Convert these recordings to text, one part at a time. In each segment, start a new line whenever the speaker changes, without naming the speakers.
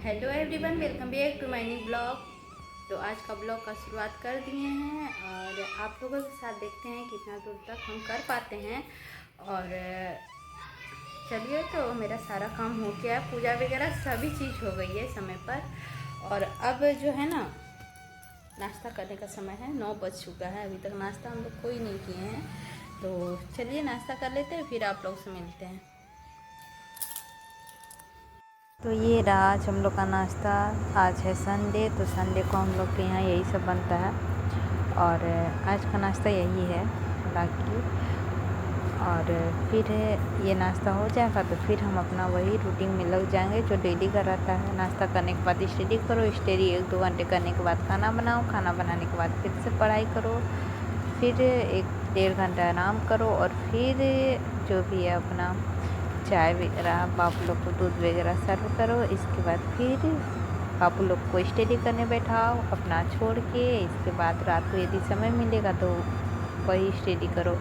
Hello everyone, welcome back to my new blog. तो आज का ब्लॉग का शुरुआत कर दिए हैं और आप लोगों के साथ देखते हैं कितना दूर तक हम कर पाते हैं। और चलिए, तो मेरा सारा काम हो गया, पूजा वगैरह सभी चीज़ हो गई है समय पर। और अब जो है ना, नाश्ता करने का समय है, 9 बज चुका है। अभी तक नाश्ता हम लोग कोई नहीं किए हैं, तो चलिए नाश्ता कर लेते हैं, फिर आप लोग से मिलते हैं। तो ये रहा आज हम लोग का नाश्ता। आज है संडे, तो संडे को हम लोग के यहाँ यही सब बनता है और आज का नाश्ता यही है बाकी। और फिर ये नाश्ता हो जाएगा तो फिर हम अपना वही रूटीन में लग जाएंगे जो डेली का रहता है। नाश्ता करने के बाद स्टडी करो, स्टडी 1-2 घंटे करने के बाद खाना बनाओ, खाना बनाने के बाद फिर से पढ़ाई करो, फिर 1-1.5 घंटा आराम करो और फिर जो भी है अपना चाय वगैरह, बापू लोग को दूध वगैरह सर्व करो। इसके बाद फिर बापू लोग को स्टडी करने बैठाओ अपना छोड़ के। इसके बाद रात को यदि समय मिलेगा तो वही स्टडी करो।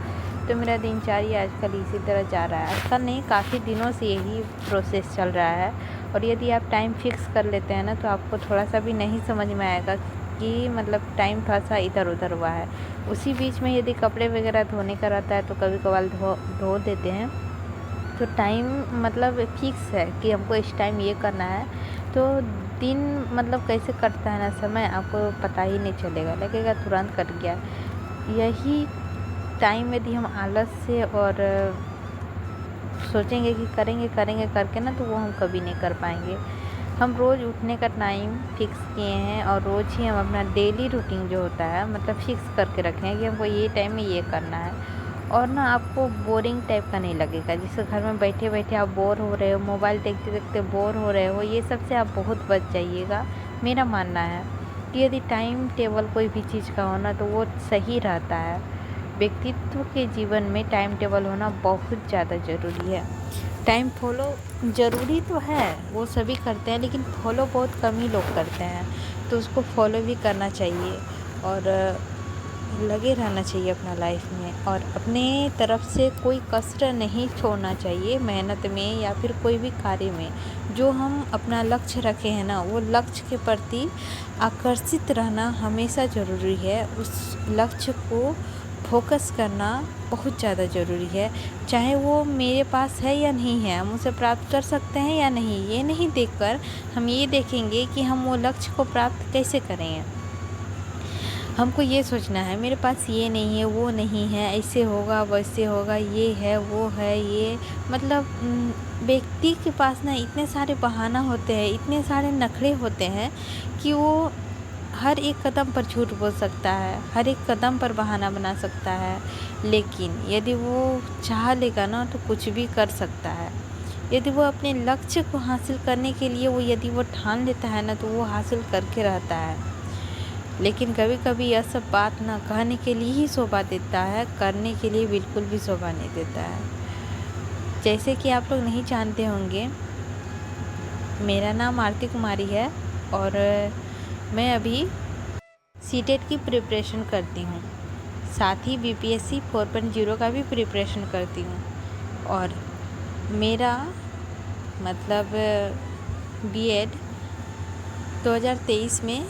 तो मेरा दिनचर्या आजकल इसी तरह जा रहा है। आजकल नहीं, काफ़ी दिनों से यही प्रोसेस चल रहा है। और यदि आप टाइम फिक्स कर लेते हैं ना, तो आपको थोड़ा सा भी नहीं समझ में आएगा कि मतलब टाइम थोड़ा सा इधर उधर हुआ है। उसी बीच में यदि कपड़े वगैरह धोने का रहता है तो कभी कभार धो देते हैं। तो टाइम मतलब फिक्स है कि हमको इस टाइम ये करना है, तो दिन मतलब कैसे कटता है ना समय, आपको पता ही नहीं चलेगा, लगेगा तुरंत कट गया। यही टाइम यदि हम आलस से और सोचेंगे कि करेंगे करेंगे करके ना, तो वो हम कभी नहीं कर पाएंगे। हम रोज़ उठने का टाइम फिक्स किए हैं और रोज़ ही हम अपना डेली रूटीन जो होता है मतलब फिक्स करके रखे हैं कि हमको ये टाइम में ये करना है। और ना आपको बोरिंग टाइप का नहीं लगेगा, जैसे घर में बैठे बैठे आप बोर हो रहे हो, मोबाइल देखते देखते बोर हो रहे हो, ये सब से आप बहुत बच जाइएगा। मेरा मानना है कि यदि टाइम टेबल कोई भी चीज़ का होना तो वो सही रहता है। व्यक्तित्व के जीवन में टाइम टेबल होना बहुत ज़्यादा ज़रूरी है। टाइम फॉलो ज़रूरी तो है, वो सभी करते हैं, लेकिन फॉलो बहुत कम ही लोग करते हैं। तो उसको फॉलो भी करना चाहिए और लगे रहना चाहिए अपना लाइफ में। और अपने तरफ से कोई कसर नहीं छोड़ना चाहिए मेहनत में या फिर कोई भी कार्य में। जो हम अपना लक्ष्य रखे हैं ना, वो लक्ष्य के प्रति आकर्षित रहना हमेशा ज़रूरी है। उस लक्ष्य को फोकस करना बहुत ज़्यादा ज़रूरी है। चाहे वो मेरे पास है या नहीं है, हम उसे प्राप्त कर सकते हैं या नहीं, ये नहीं देखकर हम ये देखेंगे कि हम वो लक्ष्य को प्राप्त कैसे करेंगे। हमको ये सोचना है मेरे पास ये नहीं है, वो नहीं है, ऐसे होगा वैसे होगा, ये है वो है, ये मतलब व्यक्ति के पास ना इतने सारे बहाना होते हैं, इतने सारे नखरे होते हैं कि वो हर एक कदम पर झूठ बोल सकता है, हर एक कदम पर बहाना बना सकता है। लेकिन यदि वो चाह लेगा ना तो कुछ भी कर सकता है। यदि वो अपने लक्ष्य को हासिल करने के लिए यदि वो ठान लेता है ना, तो वो हासिल करके रहता है। लेकिन कभी कभी यह सब बात ना कहने के लिए ही शोभा देता है, करने के लिए बिल्कुल भी शोभा नहीं देता है। जैसे कि आप लोग नहीं जानते होंगे, मेरा नाम आरती कुमारी है और मैं अभी सीटेट की प्रिपरेशन करती हूँ, साथ ही बीपीएससी 4.0 का भी प्रिपरेशन करती हूँ। और मेरा मतलब बीएड 2023 में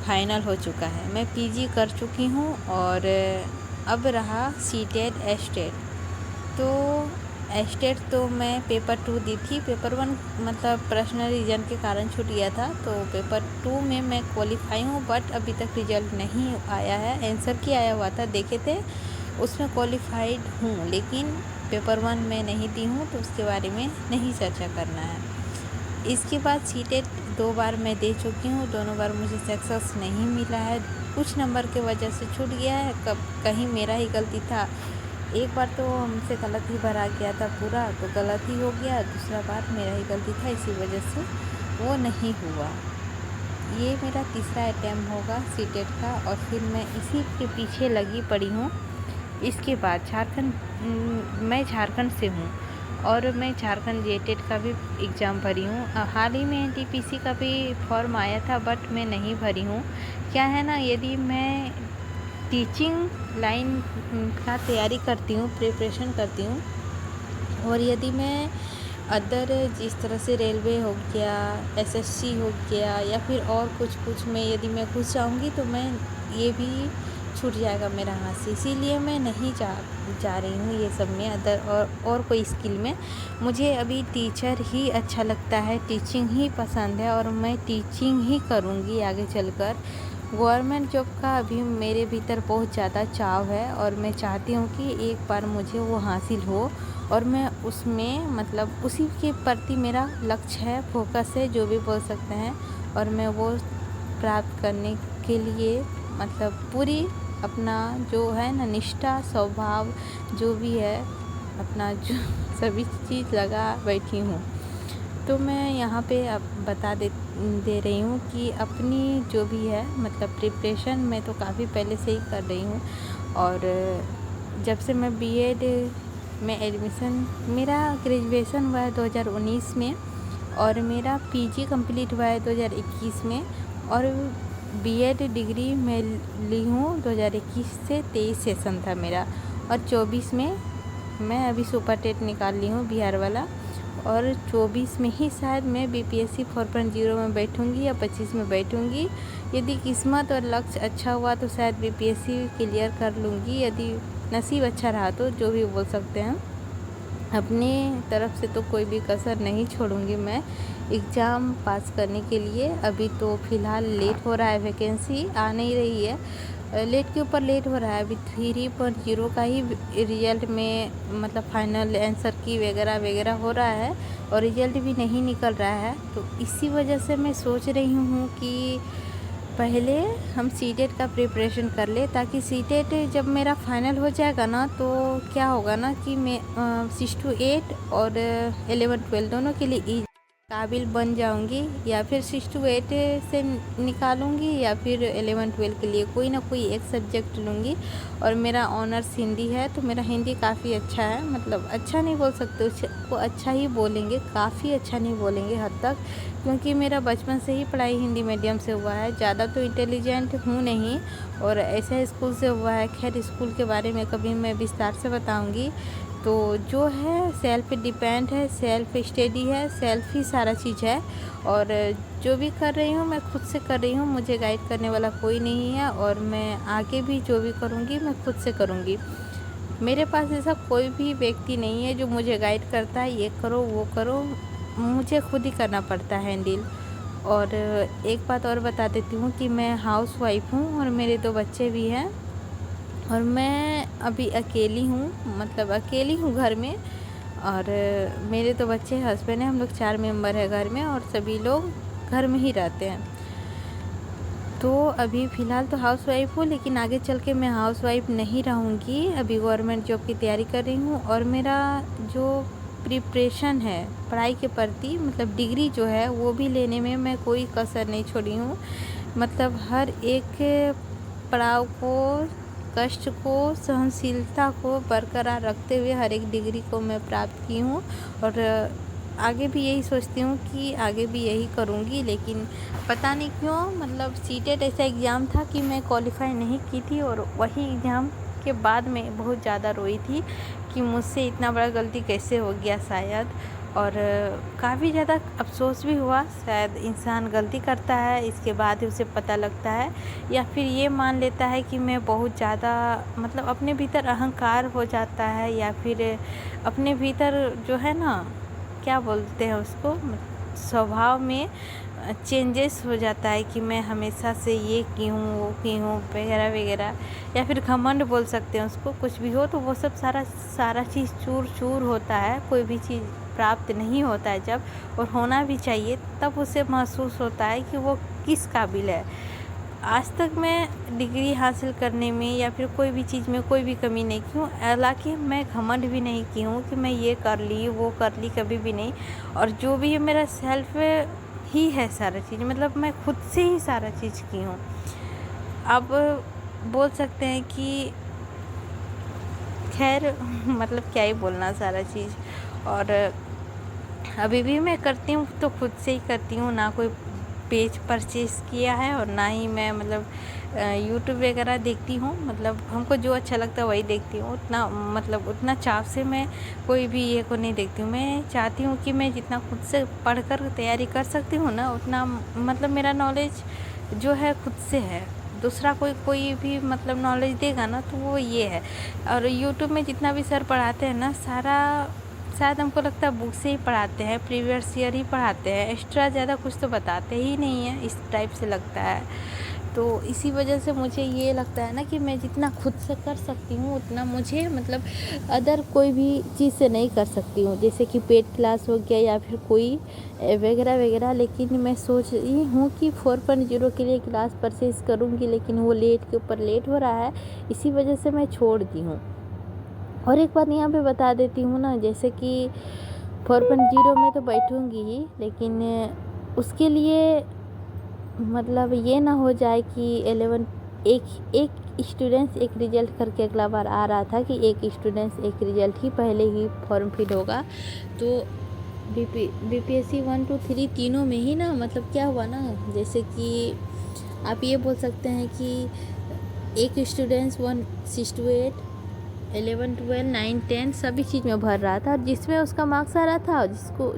फाइनल हो चुका है। मैं पीजी कर चुकी हूँ और अब रहा सीटेट एस्टेट। तो एस्टेट तो मैं पेपर 2 दी थी, पेपर 1 मतलब पर्सनल रीज़न के कारण छूट गया था। तो पेपर 2 में मैं क्वालिफाई हूँ, बट अभी तक रिजल्ट नहीं आया है। आंसर की आया हुआ था, देखे थे, उसमें क्वालिफाइड हूँ, लेकिन पेपर 1 में नहीं दी हूँ, तो उसके बारे में नहीं चर्चा करना है। इसके बाद सीटेट 2 बार मैं दे चुकी हूँ, दोनों बार मुझे सक्सेस नहीं मिला है, कुछ नंबर के वजह से छूट गया है। कहीं मेरा ही गलती था, एक बार तो हमसे गलत ही भरा गया था पूरा, तो गलत ही हो गया। दूसरा बार मेरा ही गलती था, इसी वजह से वो नहीं हुआ। ये मेरा तीसरा अटैम्प्ट होगा सीटेट का और फिर मैं इसी के पीछे लगी पड़ी हूँ। इसके बाद मैं झारखंड से हूँ और मैं झारखंड जेटेट का भी एग्ज़ाम भरी हूँ। हाल ही में एनटीपीसी का भी फॉर्म आया था, बट मैं नहीं भरी हूँ। क्या है ना, यदि मैं टीचिंग लाइन का तैयारी करती हूँ, प्रिपरेशन करती हूँ, और यदि मैं अदर जिस तरह से रेलवे हो गया, एसएससी हो गया, या फिर और कुछ में यदि मैं घुस जाऊँगी तो मैं ये भी छूट जाएगा मेरा हाथ से। इसीलिए मैं नहीं जा रही हूँ ये सब में, अदर और कोई स्किल में। मुझे अभी टीचर ही अच्छा लगता है, टीचिंग ही पसंद है और मैं टीचिंग ही करूँगी आगे चलकर। गवर्नमेंट जॉब का अभी मेरे भीतर बहुत ज़्यादा चाव है और मैं चाहती हूँ कि एक बार मुझे वो हासिल हो और मैं उसमें मतलब उसी के प्रति मेरा लक्ष्य है, फोकस है, जो भी बोल सकते हैं। और मैं वो प्राप्त करने के लिए मतलब पूरी अपना जो है ना निष्ठा, स्वभाव जो भी है अपना जो सभी चीज़ लगा बैठी हूँ। तो मैं यहाँ पे अब बता दे रही हूँ कि अपनी जो भी है मतलब प्रिपरेशन मैं तो काफ़ी पहले से ही कर रही हूँ। और जब से मैं बीएड में एडमिशन, मेरा ग्रेजुएशन हुआ है 2019 में और मेरा पीजी कंप्लीट हुआ है 2021 में और बीएड डिग्री मैं ली हूँ 2021 से 23 सेशन था मेरा। और 24 में मैं अभी सुपर टेट निकाल ली हूँ बिहार वाला, और 24 में ही शायद मैं बीपीएससी 4.0 में बैठूंगी या 25 में बैठूंगी। यदि किस्मत और लक्ष्य अच्छा हुआ तो शायद बीपीएससी क्लियर कर लूँगी, यदि नसीब अच्छा रहा तो, जो भी बोल सकते हैं। अपनी तरफ से तो कोई भी कसर नहीं छोड़ूंगी मैं एग्ज़ाम पास करने के लिए। अभी तो फ़िलहाल लेट हो रहा है, वैकेंसी आ नहीं रही है, लेट के ऊपर लेट हो रहा है। अभी 3.0 का ही रिजल्ट में मतलब फाइनल आंसर की वगैरह वगैरह हो रहा है और रिजल्ट भी नहीं निकल रहा है। तो इसी वजह से मैं सोच रही हूँ कि पहले हम सीटेट का प्रिपरेशन कर ले, ताकि सीटेट जब मेरा फाइनल हो जाएगा ना तो क्या होगा ना कि मैं 6 to 8 और 11-12 दोनों के लिए काबिल बन जाऊंगी, या फिर 6 to 8 से निकालूंगी या फिर 11-12 के लिए कोई ना कोई एक सब्जेक्ट लूँगी। और मेरा ऑनर्स हिंदी है तो मेरा हिंदी काफ़ी अच्छा है, मतलब अच्छा नहीं बोल सकते, उसको अच्छा ही बोलेंगे, काफ़ी अच्छा नहीं बोलेंगे हद तक, क्योंकि मेरा बचपन से ही पढ़ाई हिंदी मीडियम से हुआ है। ज़्यादा तो इंटेलिजेंट हूँ नहीं और ऐसा स्कूल से हुआ है। खैर स्कूल के बारे में कभी मैं विस्तार से बताऊँगी। तो जो है सेल्फ डिपेंड है, सेल्फ स्टडी है, सेल्फ ही सारा चीज़ है। और जो भी कर रही हूँ मैं खुद से कर रही हूँ, मुझे गाइड करने वाला कोई नहीं है और मैं आगे भी जो भी करूँगी मैं खुद से करूँगी। मेरे पास ऐसा कोई भी व्यक्ति नहीं है जो मुझे गाइड करता है ये करो वो करो, मुझे खुद ही करना पड़ता है हैंडल। और एक बात और बता देती हूँ कि मैं हाउस वाइफ हूँ और मेरे 2 बच्चे भी हैं और मैं अभी अकेली हूँ, मतलब अकेली हूँ घर में। और मेरे 2 बच्चे, हस्बैंड है, हम लोग 4 मेंबर है घर में और सभी लोग घर में ही रहते हैं। तो अभी फ़िलहाल तो हाउस वाइफ हूँ, लेकिन आगे चल के मैं हाउस वाइफ नहीं रहूँगी। अभी गवर्नमेंट जॉब की तैयारी कर रही हूँ और मेरा जो प्रिपरेशन है पढ़ाई के प्रति, मतलब डिग्री जो है वो भी लेने में मैं कोई कसर नहीं छोड़ी हूँ। मतलब हर एक पड़ाव को, कष्ट को, सहनशीलता को बरकरार रखते हुए हर एक डिग्री को मैं प्राप्त की हूँ और आगे भी यही सोचती हूँ कि आगे भी यही करूँगी। लेकिन पता नहीं क्यों मतलब सीटेट ऐसा एग्ज़ाम था कि मैं क्वालिफाई नहीं की थी और वही एग्ज़ाम के बाद मैं बहुत ज़्यादा रोई थी कि मुझसे इतना बड़ा गलती कैसे हो गया शायद। और काफ़ी ज़्यादा अफसोस भी हुआ, शायद इंसान गलती करता है इसके बाद ही उसे पता लगता है, या फिर ये मान लेता है कि मैं बहुत ज़्यादा मतलब अपने भीतर अहंकार हो जाता है, या फिर अपने भीतर जो है ना क्या बोलते हैं उसको, स्वभाव में चेंजेस हो जाता है कि मैं हमेशा से ये की हूँ वो की हूँ वगैरह वगैरह, या फिर घमंड बोल सकते हैं उसको। कुछ भी हो तो वो सब सारा चीज़ चूर चूर होता है। कोई भी चीज़ प्राप्त नहीं होता है जब, और होना भी चाहिए, तब उसे महसूस होता है कि वो किस काबिल है। आज तक मैं डिग्री हासिल करने में या फिर कोई भी चीज़ में कोई भी कमी नहीं की हूँ, हालांकि मैं घमंड भी नहीं की हूँ कि मैं ये कर ली वो कर ली, कभी भी नहीं। और जो भी है मेरा सेल्फ ही है सारा चीज़, मतलब मैं खुद से ही सारा चीज़ की हूँ। अब बोल सकते हैं कि खैर मतलब क्या ही बोलना सारा चीज़। और अभी भी मैं करती हूँ तो खुद से ही करती हूँ, ना कोई पेज परचेज़ किया है और ना ही मैं मतलब यूट्यूब वगैरह देखती हूँ। मतलब हमको जो अच्छा लगता है वही देखती हूँ। उतना मतलब उतना चाव से मैं कोई भी ये को नहीं देखती हूँ। मैं चाहती हूँ कि मैं जितना खुद से पढ़ कर तैयारी कर सकती हूँ ना, उतना मतलब मेरा नॉलेज जो है खुद से है। दूसरा कोई भी मतलब नॉलेज देगा ना तो वो ये है। और यूट्यूब में जितना भी सर पढ़ाते हैं ना, सारा शायद हमको लगता है बुक से ही पढ़ाते हैं, प्रीवियस ईयर ही पढ़ाते हैं, एक्स्ट्रा ज़्यादा कुछ तो बताते ही नहीं है, इस टाइप से लगता है। तो इसी वजह से मुझे ये लगता है ना कि मैं जितना खुद से कर सकती हूँ उतना मुझे मतलब अदर कोई भी चीज़ से नहीं कर सकती हूँ, जैसे कि पेड क्लास हो गया या फिर कोई वगैरह वगैरह। लेकिन मैं सोच रही हूँ कि 4.0 के लिए क्लास परचेज़ करूँगी, लेकिन वो लेट के ऊपर लेट हो रहा है, इसी वजह से मैं छोड़ दी हूँ। और एक बात यहाँ पे बता देती हूँ ना, जैसे कि 4.0 में तो बैठूँगी ही, लेकिन उसके लिए मतलब ये ना हो जाए कि 11 एक स्टूडेंट्स एक रिज़ल्ट करके अगला बार आ रहा था कि एक स्टूडेंट्स एक रिज़ल्ट ही पहले ही फॉर्म फिल होगा। तो बीपीएससी 1 2 3 तीनों में ही ना मतलब क्या हुआ ना, जैसे कि आप ये बोल सकते हैं कि एक स्टूडेंट्स 1 6 to 8 11 12 9 10 सभी चीज़ में भर रहा था, जिसमें उसका मार्क्स आ रहा था,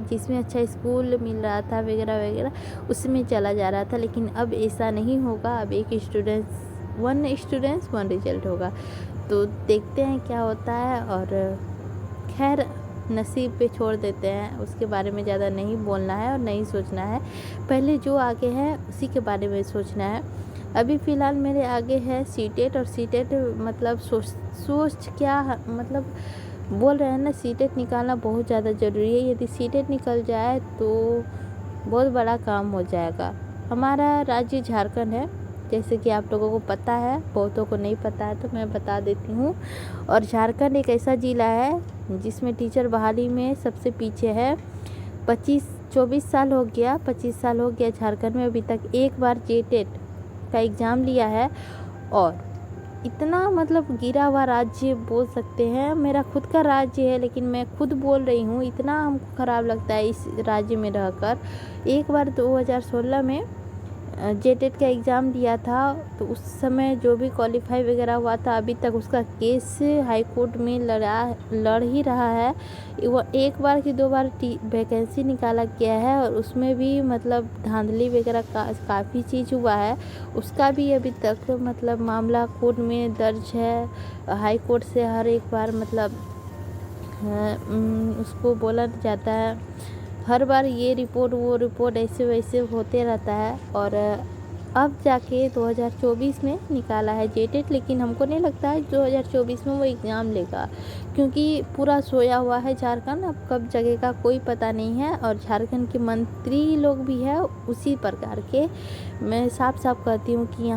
जिसमें अच्छा स्कूल मिल रहा था वगैरह वगैरह उसमें चला जा रहा था। लेकिन अब ऐसा नहीं होगा, अब एक स्टूडेंट्स वन रिजल्ट होगा। तो देखते हैं क्या होता है, और खैर नसीब पे छोड़ देते हैं, उसके बारे में ज़्यादा नहीं बोलना है और नहीं सोचना है। पहले जो आगे है उसी के बारे में सोचना है। अभी फ़िलहाल मेरे आगे है सीटेट, और सीटेट मतलब सोच क्या मतलब बोल रहे हैं ना, सीटेट निकालना बहुत ज़्यादा ज़रूरी है। यदि सीटेट निकल जाए तो बहुत बड़ा काम हो जाएगा। हमारा राज्य झारखंड है, जैसे कि आप लोगों को पता है, बहुतों को नहीं पता है तो मैं बता देती हूँ। और झारखंड एक ऐसा ज़िला है जिसमें टीचर बहाली में सबसे पीछे है। 24 साल हो गया, 25 साल हो गया झारखंड में अभी तक एक बार जेटेट का एग्ज़ाम लिया है। और इतना मतलब गिरा हुआ राज्य बोल सकते हैं, मेरा खुद का राज्य है लेकिन मैं खुद बोल रही हूँ, इतना हमको ख़राब लगता है इस राज्य में रहकर। एक बार 2016 में जेटेट का एग्ज़ाम दिया था, तो उस समय जो भी क्वालिफाई वगैरह हुआ था अभी तक उसका केस हाई कोर्ट में लड़ ही रहा है। वो एक बार कि 2 बार वैकेंसी निकाला गया है, और उसमें भी मतलब धांधली वगैरह काफ़ी चीज़ हुआ है। उसका भी अभी तक मतलब मामला कोर्ट में दर्ज है। हाई कोर्ट से हर एक बार मतलब उसको बोला जाता है, हर बार ये रिपोर्ट वो रिपोर्ट ऐसे वैसे होते रहता है। और अब जाके 2024 में निकाला है जेटेट, लेकिन हमको नहीं लगता है 2024 में वो एग्ज़ाम लेगा, क्योंकि पूरा सोया हुआ है झारखंड। अब कब जगेगा कोई पता नहीं है। और झारखंड के मंत्री लोग भी है उसी प्रकार के। मैं साफ साफ कहती हूँ कि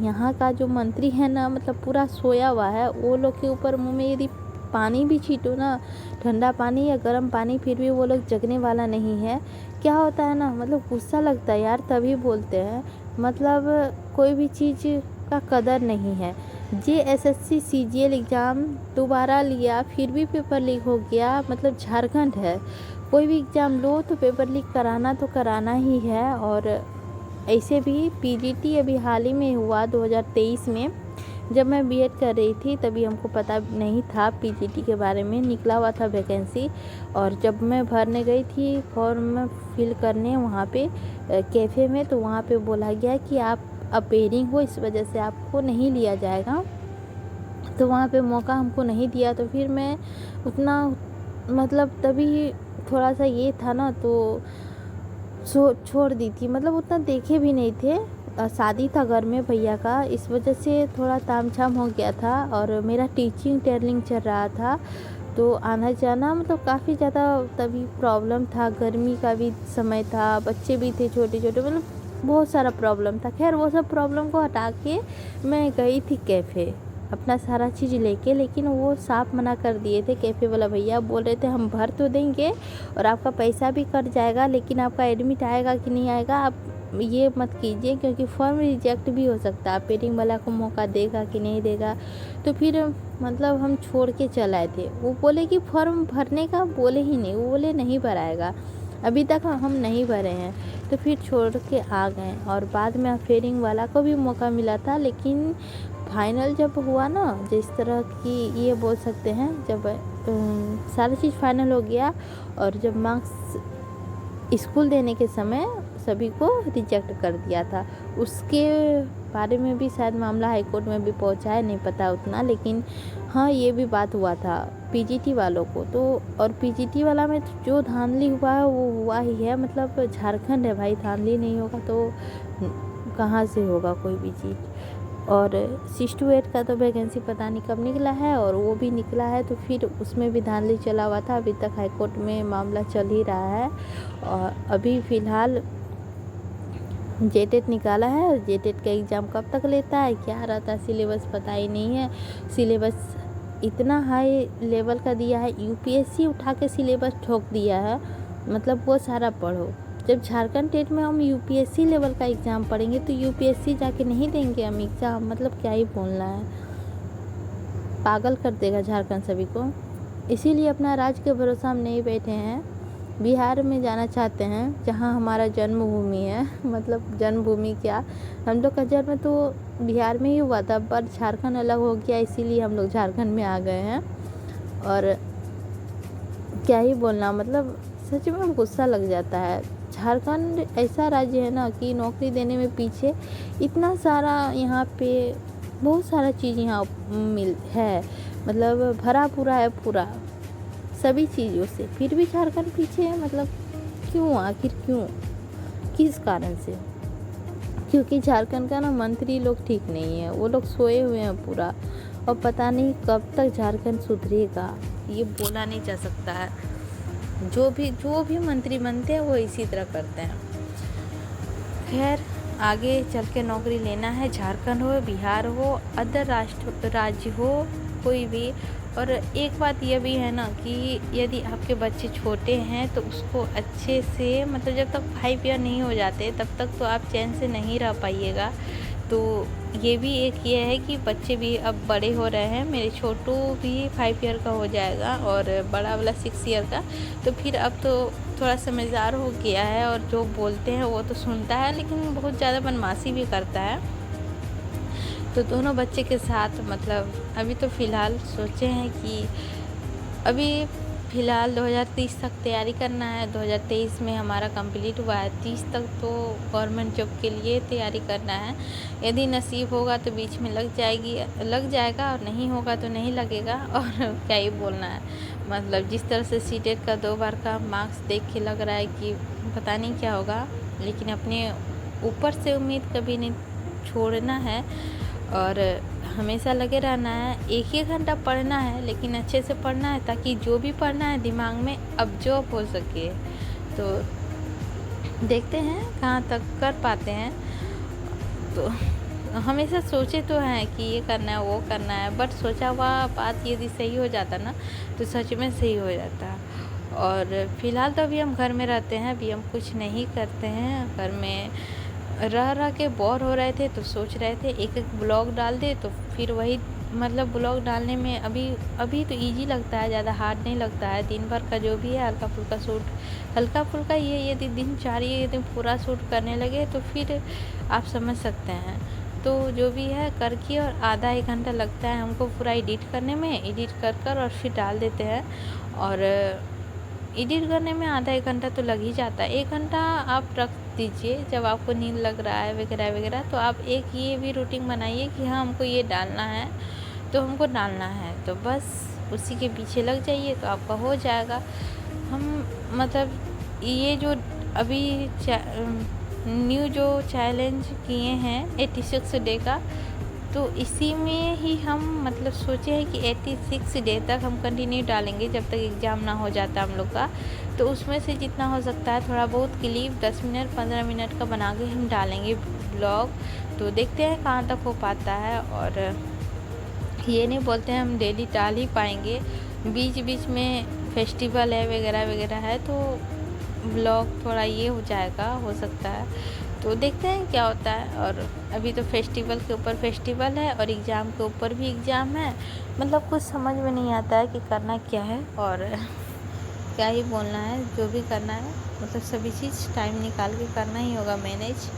यहाँ का जो मंत्री है ना, मतलब पूरा सोया हुआ है। वो लोग के ऊपर मुँह में यदि पानी भी छीटो ना, ठंडा पानी या गर्म पानी, फिर भी वो लोग जगने वाला नहीं है। क्या होता है ना, मतलब गुस्सा लगता है यार, तभी बोलते हैं। मतलब कोई भी चीज़ का कदर नहीं है। JSSC CGL एग्ज़ाम दोबारा लिया, फिर भी पेपर लीक हो गया। मतलब झारखंड है, कोई भी एग्ज़ाम लो तो पेपर लीक कराना तो कराना ही है। और ऐसे भी PGT अभी हाल ही में हुआ 2023 में, जब मैं बीएड कर रही थी तभी हमको पता नहीं था PGT के बारे में, निकला हुआ था वैकेंसी। और जब मैं भरने गई थी फॉर्म फिल करने वहाँ पे कैफ़े में, तो वहाँ पे बोला गया कि आप अपेयरिंग हो, इस वजह से आपको नहीं लिया जाएगा। तो वहाँ पे मौका हमको नहीं दिया, तो फिर मैं उतना मतलब तभी थोड़ा सा ये था ना, तो छोड़ दी थी। मतलब उतना देखे भी नहीं थे, शादी था घर में भैया का, इस वजह से थोड़ा तामझाम हो गया था। और मेरा टीचिंग ट्रेनिंग चल रहा था, तो आना जाना मतलब काफ़ी ज़्यादा तभी प्रॉब्लम था। गर्मी का भी समय था, बच्चे भी थे छोटे छोटे, मतलब बहुत सारा प्रॉब्लम था। खैर वो सब प्रॉब्लम को हटा के मैं गई थी कैफ़े अपना सारा चीज़ लेके, लेकिन वो साफ मना कर दिए थे। कैफ़े वाला भैया बोल रहे थे हम भर तो देंगे और आपका पैसा भी कट जाएगा, लेकिन आपका एडमिट आएगा कि नहीं आएगा आप ये मत कीजिए, क्योंकि फॉर्म रिजेक्ट भी हो सकता है, पेटिंग वाला को मौका देगा कि नहीं देगा। तो फिर मतलब हम छोड़ के चल आए थे। वो बोले कि फॉर्म भरने का बोले ही नहीं, वो बोले नहीं भराएगा। अभी तक हम नहीं भरे हैं। तो फिर छोड़ के आ गए और बाद में फेयरिंग वाला को भी मौका मिला था, लेकिन फाइनल जब हुआ ना, जिस तरह की ये बोल सकते हैं, जब सारी चीज़ फाइनल हो गया और जब मार्क्स स्कूल देने के समय सभी को रिजेक्ट कर दिया था। उसके बारे में भी शायद मामला हाई कोर्ट में भी पहुंचा है, नहीं पता उतना, लेकिन हाँ ये भी बात हुआ था पीजीटी वालों को। तो और पीजीटी वाला में जो धांधली हुआ है वो हुआ ही है, मतलब झारखंड है भाई, धांधली नहीं होगा तो कहाँ से होगा कोई भी चीज़। और 6 to 8 का तो वैकेंसी पता नहीं कब निकला है, और वो भी निकला है तो फिर उसमें भी धांधली चला हुआ था। अभी तक हाई कोर्ट में मामला चल ही रहा है। और अभी फ़िलहाल जेटेट निकाला है, जेटेट का एग्ज़ाम कब तक लेता है, क्या रहता है सिलेबस पता ही नहीं है। सिलेबस इतना हाई लेवल का दिया है, यूपीएससी उठा के सिलेबस ठोक दिया है, मतलब वो सारा पढ़ो। जब झारखंड टेट में हम यूपीएससी लेवल का एग्ज़ाम पढ़ेंगे तो यूपीएससी जाके नहीं देंगे हम एग्ज़ाम, मतलब क्या ही बोलना है, पागल कर देगा झारखंड सभी को। इसीलिए अपना राज्य के भरोसा हम नहीं बैठे हैं, बिहार में जाना चाहते हैं जहां हमारा जन्मभूमि है। मतलब जन्मभूमि क्या, हम लोग का जन्म तो बिहार में ही हुआ था, पर झारखंड अलग हो गया, इसीलिए हम लोग झारखंड में आ गए हैं। और क्या ही बोलना, मतलब सच में गुस्सा लग जाता है। झारखंड ऐसा राज्य है ना कि नौकरी देने में पीछे, इतना सारा यहाँ पे बहुत सारा चीज़ यहाँ मिल है, मतलब भरा पूरा है पूरा सभी चीज़ों से, फिर भी झारखंड पीछे है। मतलब क्यों, आखिर क्यों, किस कारण से? क्योंकि झारखंड का ना मंत्री लोग ठीक नहीं है, वो लोग सोए हुए हैं पूरा, और पता नहीं कब तक झारखंड सुधरेगा, ये बोला नहीं जा सकता है। जो भी मंत्री बनते हैं वो इसी तरह करते हैं। खैर, आगे चल के नौकरी लेना है, झारखंड हो, बिहार हो, अदर राज्य हो, कोई भी। और एक बात यह भी है ना कि यदि आपके बच्चे छोटे हैं तो उसको अच्छे से, मतलब जब तक 5 ईयर नहीं हो जाते तब तक तो आप चैन से नहीं रह पाइएगा। तो ये भी एक ये है कि बच्चे भी अब बड़े हो रहे हैं, मेरे छोटू भी 5 ईयर का हो जाएगा और बड़ा वाला 6 ईयर का। तो फिर अब तो थोड़ा समझदार हो गया है और जो बोलते हैं वो तो सुनता है, लेकिन बहुत ज़्यादा बदमाशी भी करता है। तो दोनों बच्चे के साथ, मतलब अभी तो फ़िलहाल सोचे हैं कि अभी फ़िलहाल 2030 तक तैयारी करना है। 2023 में हमारा कंप्लीट हुआ है, 30 तक तो गवर्नमेंट जॉब के लिए तैयारी करना है। यदि नसीब होगा तो बीच में लग जाएगा, और नहीं होगा तो नहीं लगेगा। और क्या ही बोलना है, मतलब जिस तरह से सीटेट का 2 बार का मार्क्स देख के लग रहा है कि पता नहीं क्या होगा, लेकिन अपने ऊपर से उम्मीद कभी नहीं छोड़ना है और हमेशा लगे रहना है। 1 घंटा पढ़ना है, लेकिन अच्छे से पढ़ना है ताकि जो भी पढ़ना है दिमाग में अब्जॉर्ब हो सके। तो देखते हैं कहाँ तक कर पाते हैं। तो हमेशा सोचे तो हैं कि ये करना है वो करना है, बट सोचा हुआ बात यदि सही हो जाता ना तो सच में सही हो जाता। और फिलहाल तो अभी हम घर में रहते हैं, अभी हम कुछ नहीं करते हैं। घर में रह के बोर हो रहे थे तो सोच रहे थे एक ब्लॉग डाल दे, तो फिर वही, मतलब ब्लॉग डालने में अभी तो इजी लगता है, ज़्यादा हार्ड नहीं लगता है। दिन भर का जो भी है हल्का फुल्का ये यदि दिनचर्या यदि पूरा शूट करने लगे तो फिर आप समझ सकते हैं। तो जो भी है करके, और आधा 1 घंटा लगता है हमको पूरा एडिट करने में, एडिट कर और फिर डाल देते हैं। और एडिट करने में आधा 1 घंटा तो लग ही जाता है। 1 घंटा आप रख दीजिए, जब आपको नींद लग रहा है वगैरह वगैरह, तो आप एक ये भी रूटीन बनाइए कि हाँ हमको ये डालना है तो हमको डालना है, तो बस उसी के पीछे लग जाइए तो आपका हो जाएगा। हम मतलब ये जो अभी न्यू जो चैलेंज किए हैं 86 डे का, तो इसी में ही हम मतलब सोचे हैं कि 86 डे तक हम कंटिन्यू डालेंगे जब तक एग्ज़ाम ना हो जाता हम लोग का। तो उसमें से जितना हो सकता है थोड़ा बहुत क्लिप 10 मिनट 15 मिनट का बना के हम डालेंगे ब्लॉग। तो देखते हैं कहाँ तक हो पाता है। और ये नहीं बोलते हैं हम डेली डाल ही पाएंगे, बीच बीच में फेस्टिवल है वगैरह वगैरह है तो ब्लॉग थोड़ा ये हो जाएगा, हो सकता है। तो देखते हैं क्या होता है। और अभी तो फेस्टिवल के ऊपर फेस्टिवल है और एग्ज़ाम के ऊपर भी एग्ज़ाम है, मतलब कुछ समझ में नहीं आता है कि करना क्या है। और क्या ही बोलना है, जो भी करना है मतलब सभी चीज़ टाइम निकाल के करना ही होगा मैनेज।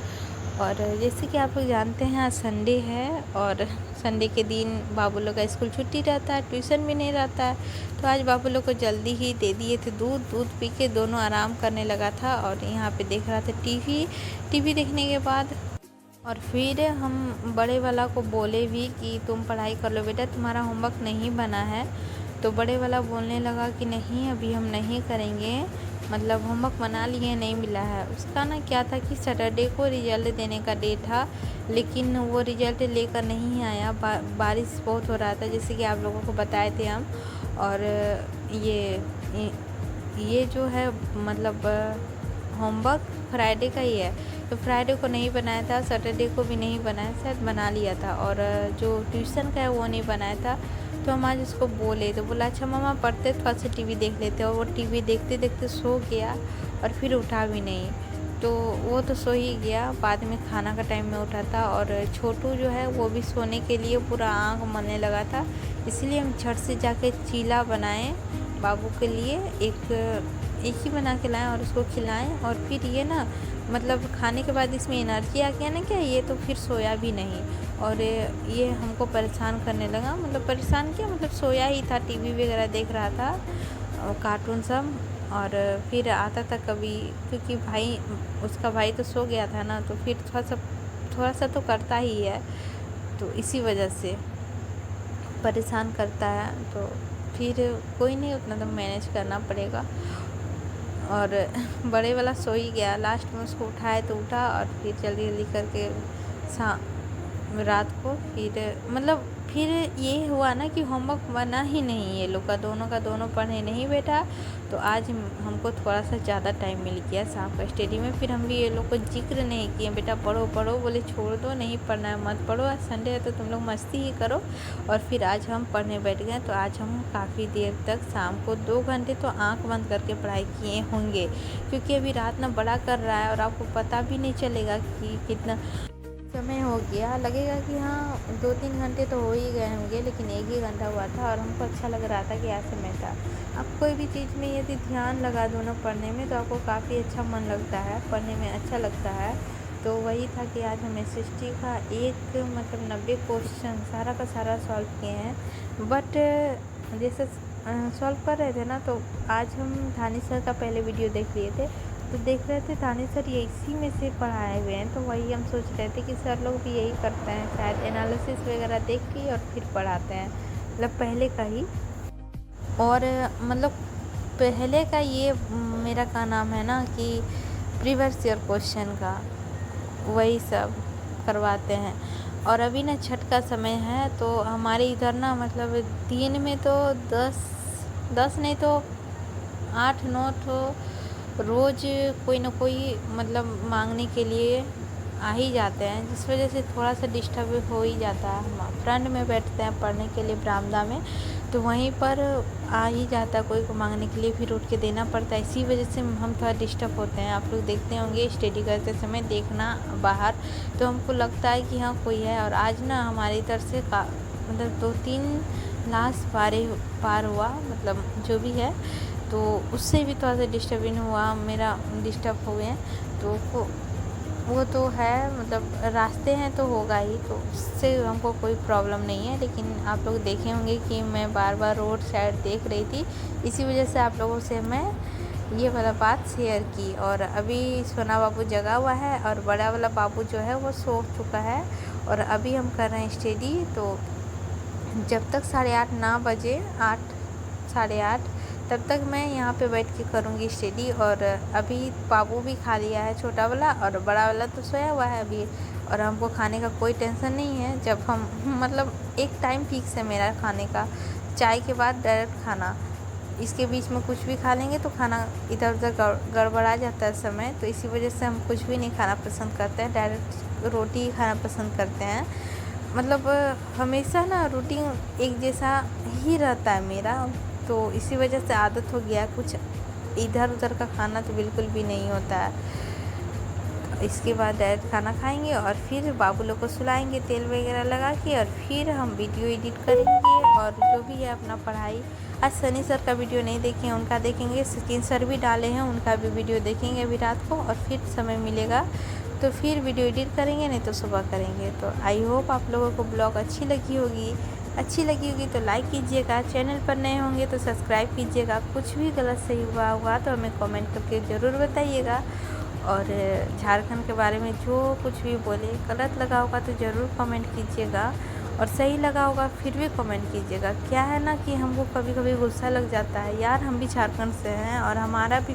और जैसे कि आप लोग जानते हैं आज संडे है और संडे के दिन बाबू लोग का स्कूल छुट्टी रहता है, ट्यूशन भी नहीं रहता है। तो आज बाबू लोग को जल्दी ही दे दिए थे दूध। दूध पी के दोनों आराम करने लगा था और यहाँ पे देख रहा था टीवी। टीवी देखने के बाद और फिर हम बड़े वाला को बोले भी कि तुम पढ़ाई कर लो बेटा, तुम्हारा होमवर्क नहीं बना है। तो बड़े वाला बोलने लगा कि नहीं अभी हम नहीं करेंगे, मतलब होमवर्क बना लिए, नहीं मिला है। उसका ना क्या था कि सैटरडे को रिजल्ट देने का डे था, लेकिन वो रिजल्ट लेकर नहीं आया। बारिश बहुत हो रहा था जैसे कि आप लोगों को बताए थे हम। और ये जो है मतलब होमवर्क फ्राइडे का ही है, तो फ्राइडे को नहीं बनाया था, सैटरडे को भी नहीं बनाया, शायद बना लिया था। और जो ट्यूशन का है वो नहीं बनाया था। तो हम आज उसको बोले तो बोला अच्छा मम्मा पढ़ते थोड़ा सा टीवी देख लेते। और वो टीवी देखते देखते सो गया और फिर उठा भी नहीं। तो वो तो सो ही गया। बाद में खाना का टाइम में उठा था और छोटू जो है वो भी सोने के लिए पूरा आँख मलने लगा था। इसलिए हम झट से जाके चीला बनाए बाबू के लिए, एक ही बना के लाएँ और उसको खिलाएं। और फिर ये ना मतलब खाने के बाद इसमें एनर्जी आ गया ना क्या, ये तो फिर सोया भी नहीं। और ये हमको परेशान करने लगा, मतलब परेशान क्या मतलब सोया ही था, टीवी वगैरह देख रहा था, कार्टून सब। और फिर आता था कभी, क्योंकि भाई उसका भाई तो सो गया था ना, तो फिर थोड़ा सा तो करता ही है, तो इसी वजह से परेशान करता है। तो फिर कोई नहीं, उतना तो मैनेज करना पड़ेगा। और बड़े वाला सो ही गया, लास्ट में उसको उठाए तो उठा और फिर जल्दी जल्दी करके रात को फिर ये हुआ ना कि होमवर्क बना ही नहीं ये लोग का, दोनों पढ़े नहीं बैठा। तो आज हमको थोड़ा सा ज़्यादा टाइम मिल गया शाम का स्टडी में। फिर हम भी ये लोग को जिक्र नहीं किए बेटा पढ़ो पढ़ो, बोले छोड़ दो नहीं पढ़ना है मत पढ़ो, आज संडे है तो तुम लोग मस्ती ही करो। और फिर आज हम पढ़ने बैठ गए। तो आज हम काफ़ी देर तक शाम को 2 घंटे तो आँख बंद करके पढ़ाई किए होंगे, क्योंकि अभी रात ना बड़ा कर रहा है और आपको पता भी नहीं चलेगा कि कितना समय हो गया। लगेगा कि हाँ 2-3 घंटे तो हो ही गए होंगे, लेकिन 1 ही घंटा हुआ था और हमको अच्छा लग रहा था कि आज समय था। आप कोई भी चीज़ में यदि ध्यान लगा दो ना पढ़ने में, तो आपको काफ़ी अच्छा मन लगता है, पढ़ने में अच्छा लगता है। तो वही था कि आज हम SST का एक मतलब 90 क्वेश्चन सारा का सारा सॉल्व किए हैं। बट जैसे सॉल्व कर रहे थे ना, तो आज हम धानी सर का पहले वीडियो देख लिए थे। तो देख रहे थे धानी सर ये इसी में से पढ़ाए हुए हैं, तो वही हम सोच रहे थे कि सर लोग भी यही करते हैं शायद, एनालिसिस वगैरह देख के और फिर पढ़ाते हैं, मतलब पहले का ही। और मतलब पहले का ये मेरा क्या नाम है ना कि प्रीवियस ईयर क्वेश्चन का वही सब करवाते हैं। और अभी ना छठ का समय है, तो हमारे इधर ना मतलब दिन में तो 10 नहीं तो 8-9 तो रोज़ कोई ना कोई मतलब मांगने के लिए आ ही जाते हैं, जिस वजह से थोड़ा सा डिस्टर्ब हो ही जाता है। हम फ्रंट में बैठते हैं पढ़ने के लिए बरामदा में, तो वहीं पर आ ही जाता है कोई को मांगने के लिए, फिर उठ के देना पड़ता है। इसी वजह से हम थोड़ा डिस्टर्ब होते हैं। आप लोग देखते होंगे स्टडी करते समय देखना बाहर, तो हमको लगता है कि हाँ कोई है। और आज ना हमारी तरफ से मतलब 2-3 लाश पार हुआ, मतलब जो भी है, तो उससे भी थोड़ा सा डिस्टर्बिंग हुआ, मेरा डिस्टर्ब हो गए। तो वो तो है, मतलब रास्ते हैं तो होगा ही, तो उससे हमको कोई प्रॉब्लम नहीं है। लेकिन आप लोग देखे होंगे कि मैं बार बार रोड साइड देख रही थी, इसी वजह से आप लोगों से मैं ये वाला बात शेयर की। और अभी सोना बाबू जगा हुआ है और बड़ा वाला बाबू जो है वो सो चुका है। और अभी हम कर रहे हैं स्टडी, तो जब तक 8:30 ना बजे, 8 साढ़े 8 तब तक मैं यहाँ पे बैठ के करूँगी स्टडी। और अभी बाबू भी खा लिया है छोटा वाला, और बड़ा वाला तो सोया हुआ है अभी। और हमको खाने का कोई टेंशन नहीं है, जब हम मतलब एक टाइम फिक्स है मेरा खाने का, चाय के बाद डायरेक्ट खाना। इसके बीच में कुछ भी खा लेंगे तो खाना इधर उधर गड़बड़ा जाता है समय, तो इसी वजह से हम कुछ भी नहीं खाना पसंद करते हैं, डायरेक्ट रोटी ही खाना पसंद करते हैं। मतलब हमेशा ना रूटीन एक जैसा ही रहता है मेरा, तो इसी वजह से आदत हो गया, कुछ इधर उधर का खाना तो बिल्कुल भी नहीं होता है। इसके बाद डायरेक्ट खाना खाएंगे और फिर बाबू लोग को सुलाएंगे तेल वगैरह लगा के, और फिर हम वीडियो एडिट करेंगे और जो भी है अपना पढ़ाई। आज सनी सर का वीडियो नहीं देखे, उनका देखेंगे। सचिन सर भी डाले हैं, उनका भी वीडियो देखेंगे अभी रात को, और फिर समय मिलेगा तो फिर वीडियो एडिट करेंगे, नहीं तो सुबह करेंगे। तो आई होप आप लोगों को ब्लॉग अच्छी लगी होगी तो लाइक कीजिएगा, चैनल पर नए होंगे तो सब्सक्राइब कीजिएगा। कुछ भी गलत सही हुआ होगा तो हमें कमेंट करके ज़रूर बताइएगा। और झारखंड के बारे में जो कुछ भी बोले, गलत लगा होगा तो ज़रूर कमेंट कीजिएगा, और सही लगा होगा फिर भी कमेंट कीजिएगा। क्या है ना कि हमको कभी कभी गुस्सा लग जाता है यार, हम भी झारखंड से हैं और हमारा भी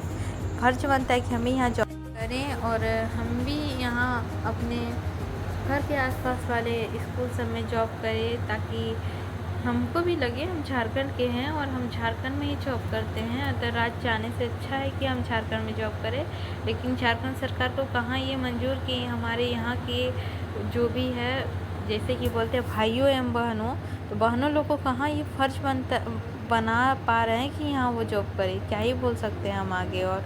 फर्ज बनता है कि हम भी यहाँ जॉब करें, और हम भी यहाँ अपने घर के आसपास वाले स्कूल सब में जॉब करें, ताकि हमको भी लगे हम झारखंड के हैं और हम झारखंड में ही जॉब करते हैं। अदर राज्य जाने से अच्छा है कि हम झारखंड में जॉब करें, लेकिन झारखंड सरकार को कहाँ ये मंजूर कि हमारे यहाँ के जो भी है, जैसे कि बोलते हैं भाइयों एवं बहनों, तो बहनों लोग को कहाँ ये फर्ज बना पा रहे हैं कि यहाँ वो जॉब करें। क्या ही बोल सकते हैं हम आगे। और